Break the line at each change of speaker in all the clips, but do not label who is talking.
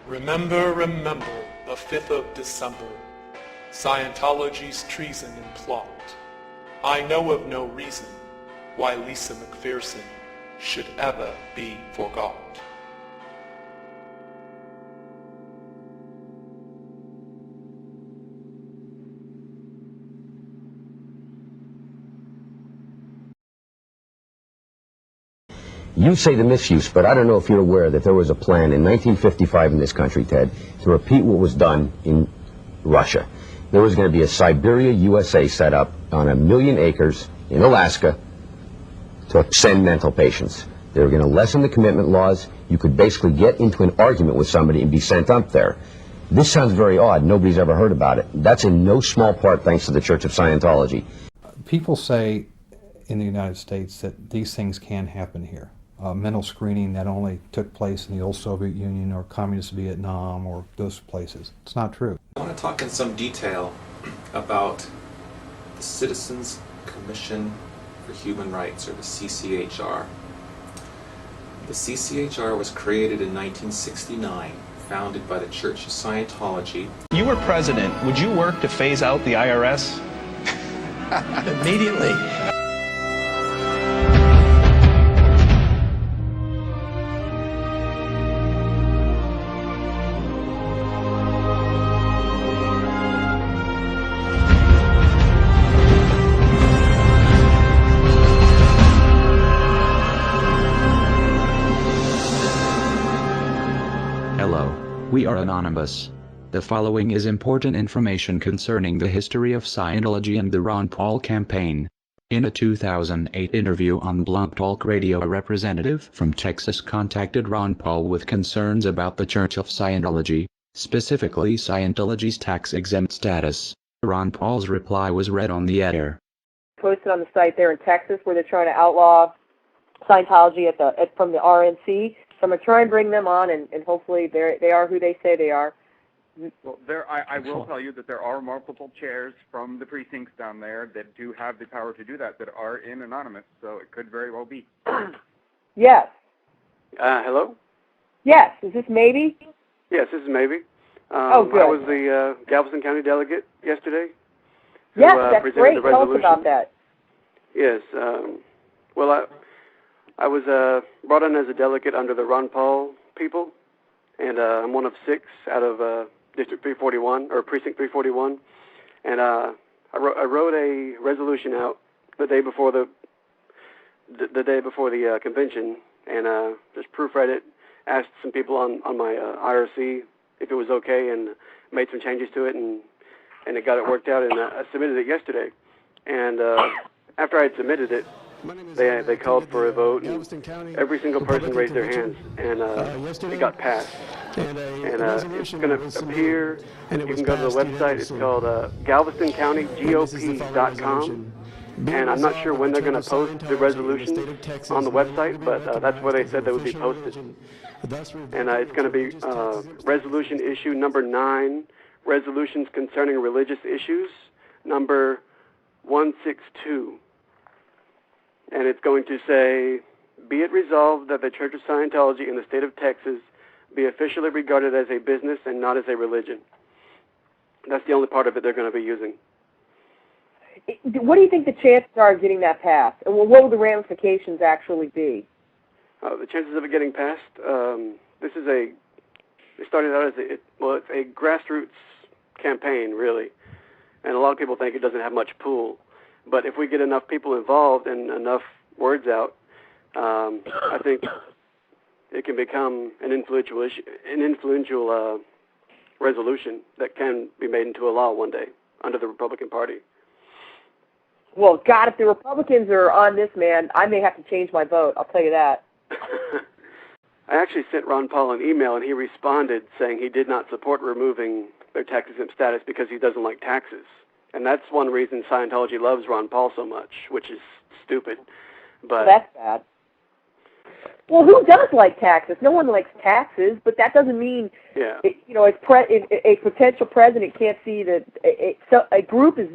Remember, remember, the 5th of December, Scientology's treason and plot. I know of no reason why Lisa McPherson should ever be forgot.
You say the misuse, but I don't know if you're aware that there was a plan in 1955 in this country, Ted, to repeat what was done in Russia. There was going to be a Siberia, USA set up on 1 million acres in Alaska to send mental patients. They were going to lessen the commitment laws. You could basically get into an argument with somebody and be sent up there. This sounds very odd. Nobody's ever heard about it. That's in no small part thanks to the Church of Scientology.
People say in the United States that these things can happen here. Mental screening that only took place in the old Soviet Union or communist Vietnam or those places. It's not true.
I want to talk in some detail about the Citizens Commission for Human Rights, or the CCHR. The CCHR was created in 1969, founded by the Church of Scientology.
If you were president, would you work to phase out the IRS?
Immediately.
We are anonymous. The following is important information concerning the history of Scientology and the Ron Paul campaign. In a 2008 interview on Blog Talk Radio, a representative from Texas contacted Ron Paul with concerns about the Church of Scientology, specifically Scientology's tax-exempt status. Ron Paul's reply was read on the air.
Posted on the site there in Texas where they're trying to outlaw Scientology from the RNC. So I'm going to try and bring them on, and hopefully they are who they say they are.
Well, I will tell you that there are multiple chairs from the precincts down there that do have the power to do that are in anonymous, so it could very well be.
Yes.
Hello?
Yes. Is this Maybe?
Yes, this is Maybe.
Oh, good.
I was the Galveston County delegate yesterday.
Yes, that's great. Tell us about that.
Yes. Well, I was brought in as a delegate under the Ron Paul people, and I'm one of 6 out of District 341, or Precinct 341, and I wrote a resolution out the day before the convention, and just proofread it, asked some people on my IRC if it was okay, and made some changes to it, and it got it worked out, and I submitted it yesterday, and after I had submitted it, they called for a vote, and every single person raised their hands, and it got passed. And it's going to appear, you can go to the website, it's called GalvestonCountyGOP.com, and I'm not sure when they're going to post the resolution on the website, but that's where they said they would be posted. And it's going to be resolution issue number 9, resolutions concerning religious issues, number 162. And it's going to say, be it resolved that the Church of Scientology in the state of Texas be officially regarded as a business and not as a religion. That's the only part of it they're going to be using.
What do you think the chances are of getting that passed? And what will the ramifications actually be?
The chances of it getting passed, it started out as it's a grassroots campaign, really. And a lot of people think it doesn't have much pull. But if we get enough people involved and enough words out, I think it can become an influential resolution that can be made into a law one day under the Republican Party.
Well, God, if the Republicans are on this, man, I may have to change my vote. I'll tell you that.
I actually sent Ron Paul an email, and he responded saying he did not support removing their tax-exempt status because he doesn't like taxes. And that's one reason Scientology loves Ron Paul so much, which is stupid. But
that's bad. Well, who does like taxes? No one likes taxes, but that doesn't mean, a potential president can't see that a group is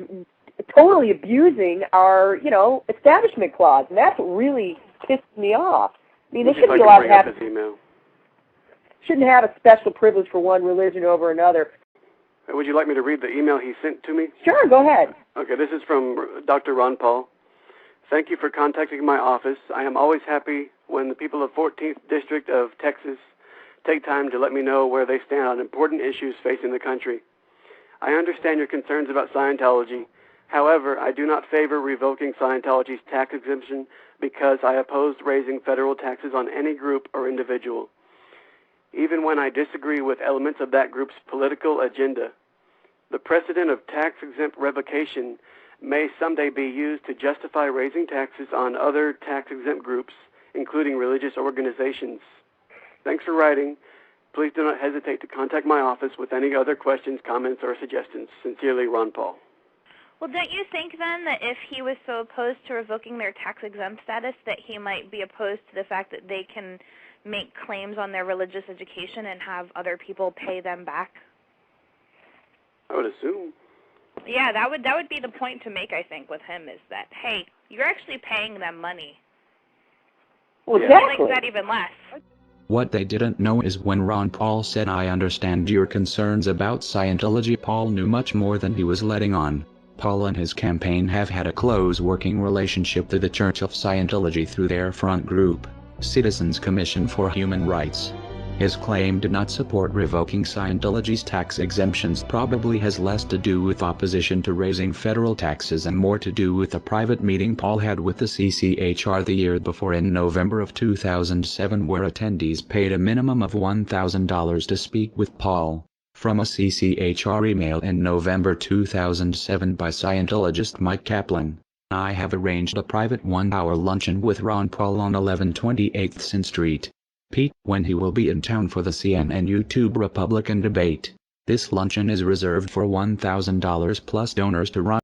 totally abusing our, establishment clause, and that's what really pisses me off. I mean, they should be allowed to have. shouldn't have a special privilege for one religion over another.
Would you like me to read the email he sent to me?
Sure, go ahead.
Okay, this is from Dr. Ron Paul. Thank you for contacting my office. I am always happy when the people of 14th District of Texas take time to let me know where they stand on important issues facing the country. I understand your concerns about Scientology. However, I do not favor revoking Scientology's tax exemption because I oppose raising federal taxes on any group or individual, even when I disagree with elements of that group's political agenda. The precedent of tax-exempt revocation may someday be used to justify raising taxes on other tax-exempt groups, including religious organizations. Thanks for writing. Please do not hesitate to contact my office with any other questions, comments, or suggestions. Sincerely, Ron Paul.
Well, don't you think then that if he was so opposed to revoking their tax-exempt status that he might be opposed to the fact that they can make claims on their religious education and have other people pay them back?
I would assume.
Yeah, that would be the point to make, I think, with him, is that, hey, you're actually paying them money.
Well, exactly.
He likes that even less.
What they didn't know is when Ron Paul said, "I understand your concerns about Scientology," Paul knew much more than he was letting on. Paul and his campaign have had a close working relationship to the Church of Scientology through their front group, Citizens Commission for Human Rights. His claim to not support revoking Scientology's tax exemptions probably has less to do with opposition to raising federal taxes and more to do with a private meeting Paul had with the CCHR the year before in November of 2007, where attendees paid a minimum of $1,000 to speak with Paul. From a CCHR email in November 2007 by Scientologist Mike Kaplan, I have arranged a private 1-hour luncheon with Ron Paul on 1128 Sin Street, Pete, when he will be in town for the CNN YouTube Republican debate. This luncheon is reserved for $1,000 plus donors to Ron.